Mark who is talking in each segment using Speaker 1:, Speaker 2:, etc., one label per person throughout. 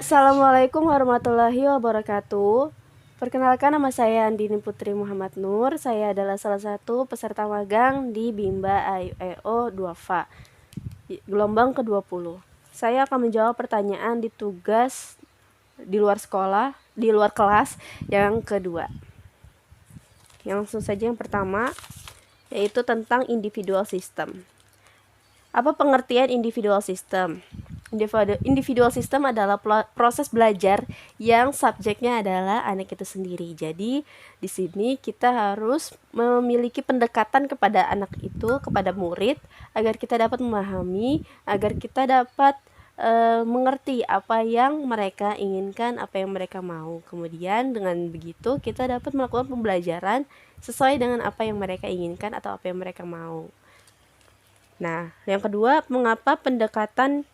Speaker 1: Assalamualaikum warahmatullahi wabarakatuh. Perkenalkan, nama saya Andini Putri Muhammad Nur. Saya adalah salah satu peserta magang di Bimba AIO 2FA, gelombang ke-20. Saya akan menjawab pertanyaan di tugas di luar sekolah, di luar kelas yang kedua. Langsung saja yang pertama, yaitu tentang individual system. Apa pengertian individual system? Individual system adalah proses belajar yang subjeknya adalah anak itu sendiri. Jadi di sini kita harus memiliki pendekatan kepada anak itu, kepada murid, agar kita dapat memahami, agar kita dapat mengerti apa yang mereka inginkan, apa yang mereka mau. Kemudian dengan begitu kita dapat melakukan pembelajaran sesuai dengan apa yang mereka inginkan atau apa yang mereka mau. Nah, yang kedua, mengapa pendekatan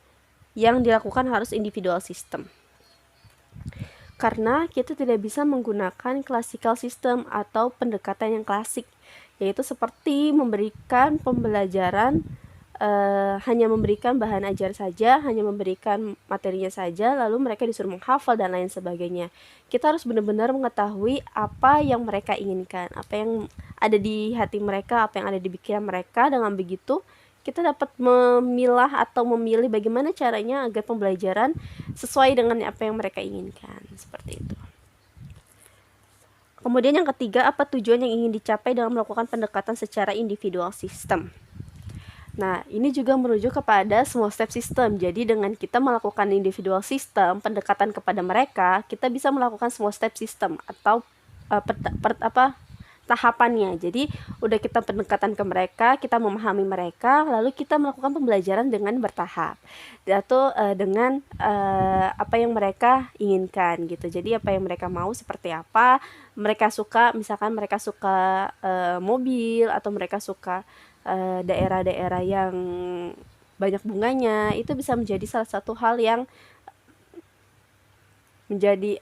Speaker 1: yang dilakukan harus individual system? Karena kita tidak bisa menggunakan classical system atau pendekatan yang klasik, yaitu seperti memberikan pembelajaran hanya memberikan bahan ajar saja, hanya memberikan materinya saja, lalu mereka disuruh menghafal dan lain sebagainya. Kita harus benar-benar mengetahui apa yang mereka inginkan, apa yang ada di hati mereka, apa yang ada di pikiran mereka. Dengan begitu kita dapat memilah atau memilih bagaimana caranya agar pembelajaran sesuai dengan apa yang mereka inginkan, seperti itu. Kemudian yang ketiga, apa tujuan yang ingin dicapai dalam melakukan pendekatan secara individual system? Nah, ini juga merujuk kepada small step system. Jadi dengan kita melakukan individual system, pendekatan kepada mereka, kita bisa melakukan small step system atau tahapannya. Jadi udah kita pendekatan ke mereka, kita memahami mereka, lalu kita melakukan pembelajaran dengan bertahap, atau dengan apa yang mereka inginkan gitu. Jadi apa yang mereka mau seperti apa, mereka suka, misalkan mereka suka mobil, atau mereka suka daerah-daerah yang banyak bunganya, itu bisa menjadi salah satu hal yang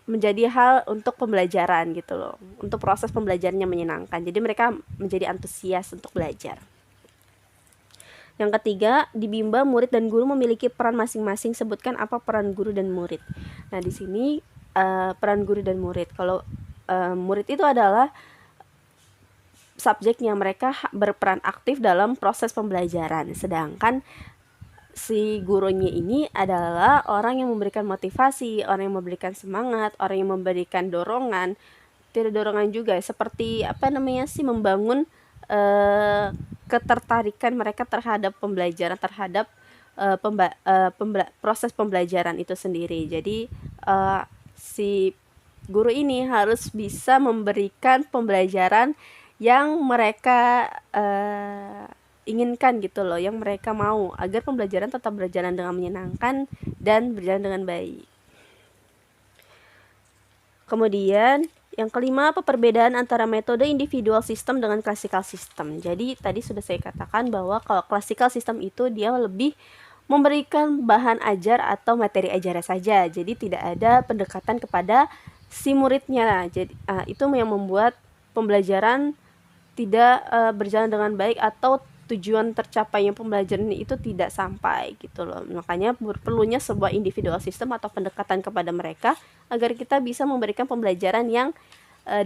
Speaker 1: menjadi hal untuk pembelajaran gitu loh, untuk proses pembelajarannya menyenangkan. Jadi mereka menjadi antusias untuk belajar. Yang ketiga, di Bimba murid dan guru memiliki peran masing-masing. Sebutkan apa peran guru dan murid. Nah, di sini peran guru dan murid. Kalau murid itu adalah subjeknya, mereka berperan aktif dalam proses pembelajaran, sedangkan si gurunya ini adalah orang yang memberikan motivasi, orang yang memberikan semangat, orang yang memberikan dorongan, tidak dorongan juga, seperti membangun ketertarikan mereka terhadap pembelajaran, terhadap proses pembelajaran itu sendiri. Jadi si guru ini harus bisa memberikan pembelajaran yang mereka inginkan gitu loh, yang mereka mau, agar pembelajaran tetap berjalan dengan menyenangkan dan berjalan dengan baik. Kemudian yang kelima, apa perbedaan antara metode individual system dengan classical system? Jadi tadi sudah saya katakan bahwa kalau classical system itu dia lebih memberikan bahan ajar atau materi ajar saja, jadi tidak ada pendekatan kepada si muridnya. Jadi itu yang membuat pembelajaran tidak berjalan dengan baik, atau tujuan tercapainya pembelajaran itu tidak sampai gitu loh. Makanya perlunya sebuah individual system atau pendekatan kepada mereka agar kita bisa memberikan pembelajaran yang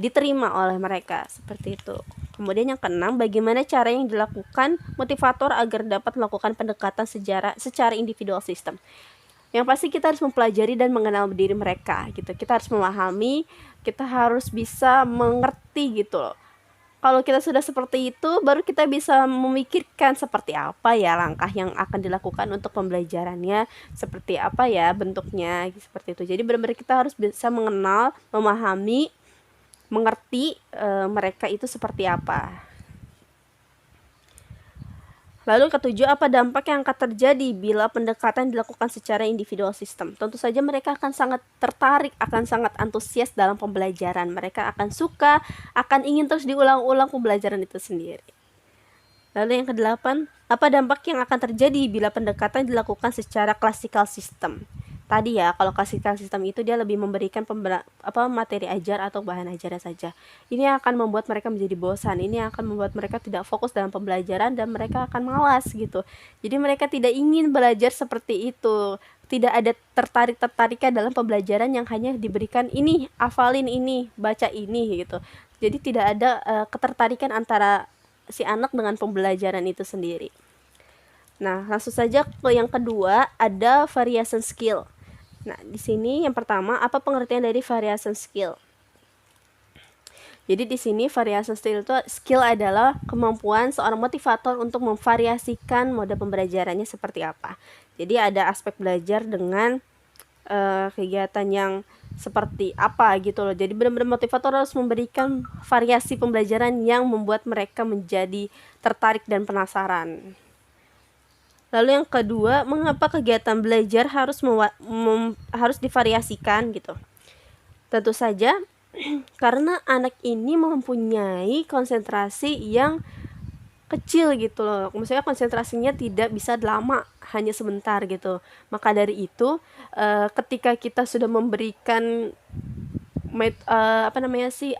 Speaker 1: diterima oleh mereka, seperti itu. Kemudian yang keenam, bagaimana cara yang dilakukan motivator agar dapat melakukan pendekatan secara individual system? Yang pasti kita harus mempelajari dan mengenal diri mereka gitu. Kita harus memahami, kita harus bisa mengerti gitu loh. Kalau kita sudah seperti itu, baru kita bisa memikirkan seperti apa ya langkah yang akan dilakukan untuk pembelajarannya, seperti apa ya bentuknya, seperti itu. Jadi benar-benar kita harus bisa mengenal, memahami, mengerti mereka itu seperti apa. Lalu ketujuh, apa dampak yang akan terjadi bila pendekatan dilakukan secara individual system? Tentu saja mereka akan sangat tertarik, akan sangat antusias dalam pembelajaran. Mereka akan suka, akan ingin terus diulang-ulang pembelajaran itu sendiri. Lalu yang kedelapan, apa dampak yang akan terjadi bila pendekatan dilakukan secara classical system? tadi ya, kalau classical system itu dia lebih memberikan materi ajar atau bahan ajarnya saja. Ini akan membuat mereka menjadi bosan, ini akan membuat mereka tidak fokus dalam pembelajaran dan mereka akan malas gitu. Jadi mereka tidak ingin belajar seperti itu, tidak ada tertarikan dalam pembelajaran yang hanya diberikan ini, hafalin ini, baca ini gitu. Jadi tidak ada ketertarikan antara si anak dengan pembelajaran itu sendiri. Nah, langsung saja ke yang kedua, ada variation skill. Nah, di sini yang pertama, apa pengertian dari variation skill? Jadi di sini variation skill adalah kemampuan seorang motivator untuk memvariasikan mode pembelajarannya seperti apa. Jadi ada aspek belajar dengan kegiatan yang seperti apa gitu loh. Jadi benar-benar motivator harus memberikan variasi pembelajaran yang membuat mereka menjadi tertarik dan penasaran. Lalu yang kedua, mengapa kegiatan belajar harus divariasikan gitu? Tentu saja karena anak ini mempunyai konsentrasi yang kecil gitu loh. Maksudnya konsentrasinya tidak bisa lama, hanya sebentar gitu. Maka dari itu, ketika kita sudah memberikan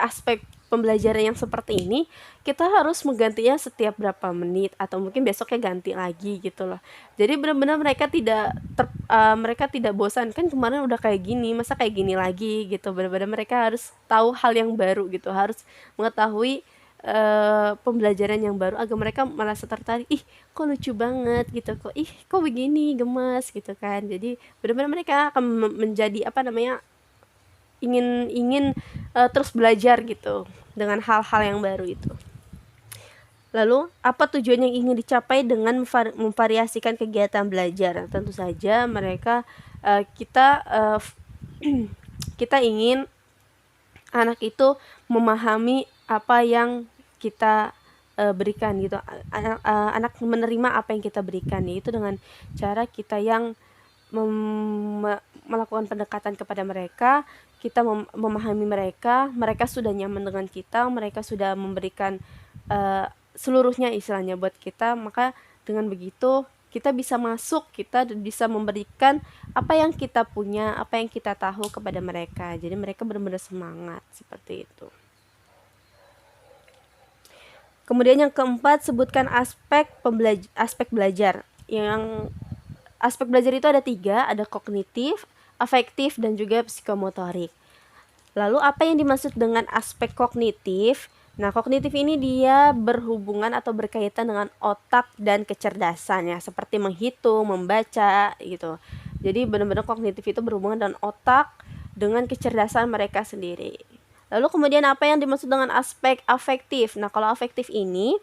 Speaker 1: aspek pembelajaran yang seperti ini, kita harus menggantinya setiap berapa menit atau mungkin besoknya ganti lagi gitu loh. Jadi benar-benar mereka tidak bosan, kan kemarin udah kayak gini, masa kayak gini lagi gitu. Benar-benar mereka harus tahu hal yang baru gitu, harus mengetahui pembelajaran yang baru agar mereka merasa tertarik. Ih, kok lucu banget gitu, kok begini, gemes gitu kan. Jadi benar-benar mereka akan menjadi ingin terus belajar gitu dengan hal-hal yang baru itu. Lalu, apa tujuan yang ingin dicapai dengan memvariasikan kegiatan belajar? Tentu saja kita ingin anak itu memahami apa yang kita berikan gitu. Anak menerima apa yang kita berikan, yaitu dengan cara kita yang melakukan pendekatan kepada mereka, kita memahami mereka sudah nyaman dengan kita, mereka sudah memberikan seluruhnya istilahnya buat kita. Maka dengan begitu kita bisa masuk, kita bisa memberikan apa yang kita punya, apa yang kita tahu kepada mereka. Jadi mereka benar-benar semangat seperti itu. Kemudian yang keempat, sebutkan aspek belajar. Yang aspek belajar itu ada 3, ada kognitif, afektif, dan juga psikomotorik. Lalu apa yang dimaksud dengan aspek kognitif? Nah, kognitif ini dia berhubungan atau berkaitan dengan otak dan kecerdasan ya, seperti menghitung, membaca gitu. Jadi benar-benar kognitif itu berhubungan dengan otak, dengan kecerdasan mereka sendiri. Lalu kemudian apa yang dimaksud dengan aspek afektif? Nah, kalau afektif ini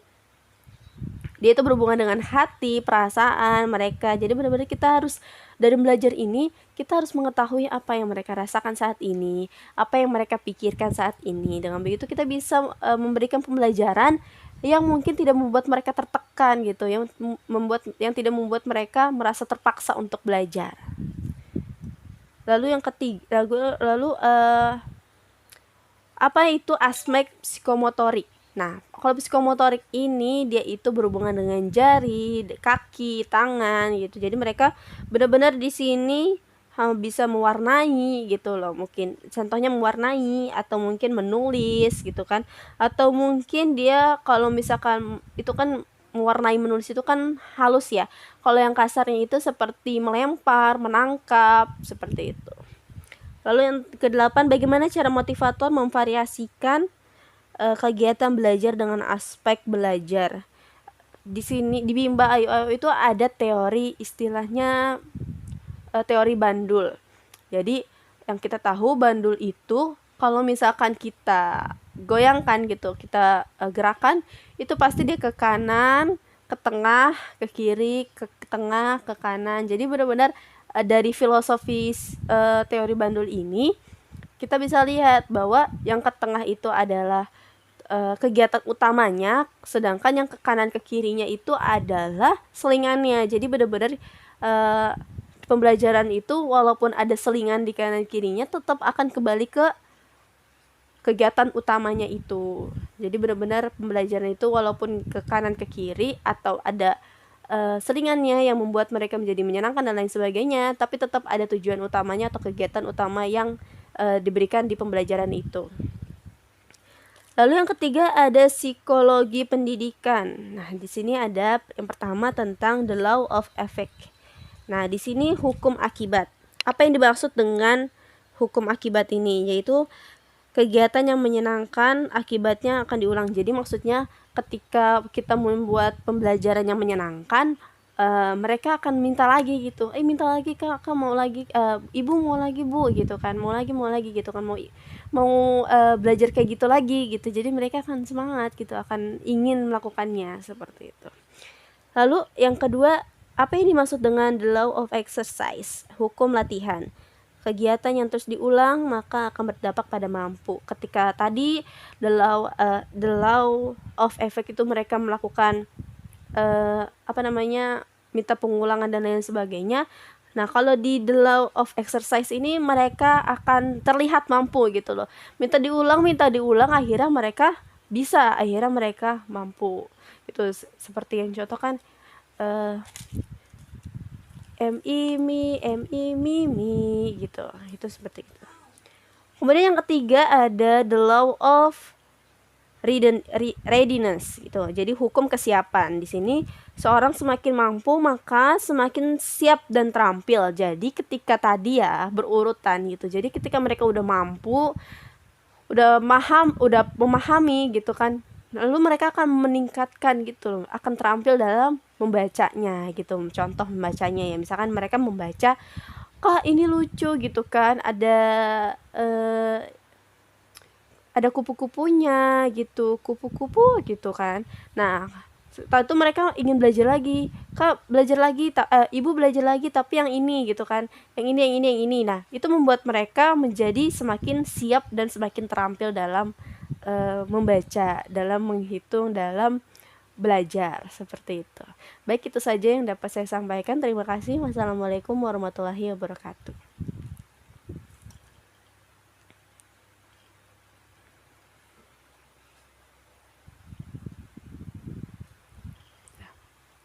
Speaker 1: dia itu berhubungan dengan hati, perasaan mereka. Jadi benar-benar kita harus, dari belajar ini, kita harus mengetahui apa yang mereka rasakan saat ini, apa yang mereka pikirkan saat ini. Dengan begitu kita bisa memberikan pembelajaran yang mungkin tidak membuat mereka tertekan gitu, yang tidak membuat mereka merasa terpaksa untuk belajar. Lalu yang ketiga, apa itu aspek psikomotorik? Nah, kalau psikomotorik ini dia itu berhubungan dengan jari, kaki, tangan gitu. Jadi mereka benar-benar di sini bisa mewarnai gitu loh. Mungkin contohnya mewarnai atau mungkin menulis gitu kan. Atau mungkin dia kalau misalkan itu kan mewarnai, menulis itu kan halus ya. Kalau yang kasarnya itu seperti melempar, menangkap, seperti itu. Lalu yang ke-8, bagaimana cara motivator memvariasikan kegiatan belajar dengan aspek belajar. Di sini di Bimba Ayo Ayo itu ada teori, istilahnya teori bandul. Jadi yang kita tahu bandul itu kalau misalkan kita goyangkan gitu, kita gerakan, itu pasti dia ke kanan, ke tengah, ke kiri, ke tengah, ke kanan. Jadi benar-benar dari filosofis teori bandul ini kita bisa lihat bahwa yang ke tengah itu adalah kegiatan utamanya, sedangkan yang ke kanan ke kirinya itu adalah selingannya. Jadi benar-benar pembelajaran itu walaupun ada selingan di kanan kirinya tetap akan kembali ke kegiatan utamanya itu. Jadi benar-benar pembelajaran itu walaupun ke kanan ke kiri atau ada selingannya yang membuat mereka menjadi menyenangkan dan lain sebagainya, tapi tetap ada tujuan utamanya atau kegiatan utama yang diberikan di pembelajaran itu. Lalu yang ketiga ada psikologi pendidikan. Nah, di sini ada yang pertama tentang the law of effect. Nah, di sini hukum akibat. Apa yang dimaksud dengan hukum akibat ini? Yaitu kegiatan yang menyenangkan akibatnya akan diulang. Jadi maksudnya ketika kita membuat pembelajaran yang menyenangkan, mereka akan minta lagi gitu, minta lagi kak mau lagi, ibu mau lagi bu gitu kan, mau lagi gitu kan, mau belajar kayak gitu lagi gitu. Jadi mereka akan semangat gitu, akan ingin melakukannya seperti itu. Lalu yang kedua, apa yang dimaksud dengan the law of exercise, hukum latihan? Kegiatan yang terus diulang maka akan berdampak pada mampu. Ketika tadi the law of effect itu mereka melakukan minta pengulangan dan lain sebagainya. Nah, kalau di the law of exercise ini mereka akan terlihat mampu gitu loh. Minta diulang, akhirnya mereka bisa, akhirnya mereka mampu. Itu seperti yang contoh kan mi gitu. Itu seperti itu. Kemudian yang ketiga ada the law of readiness gitu. Jadi hukum kesiapan. Di sini seorang semakin mampu maka semakin siap dan terampil. Jadi ketika tadi ya berurutan gitu. Jadi ketika mereka udah mampu, udah memahami gitu kan, lalu mereka akan meningkatkan gitu, akan terampil dalam membacanya gitu. Contoh membacanya ya, misalkan mereka membaca, kak ini lucu gitu kan, ada kupu-kupunya gitu, kupu-kupu gitu kan. Nah, setelah itu mereka ingin belajar lagi, kak belajar lagi, ibu belajar lagi tapi yang ini gitu kan, yang ini. Nah, itu membuat mereka menjadi semakin siap dan semakin terampil dalam membaca, dalam menghitung, dalam belajar seperti itu. Baik, itu saja yang dapat saya sampaikan. Terima kasih. Wassalamualaikum warahmatullahi wabarakatuh.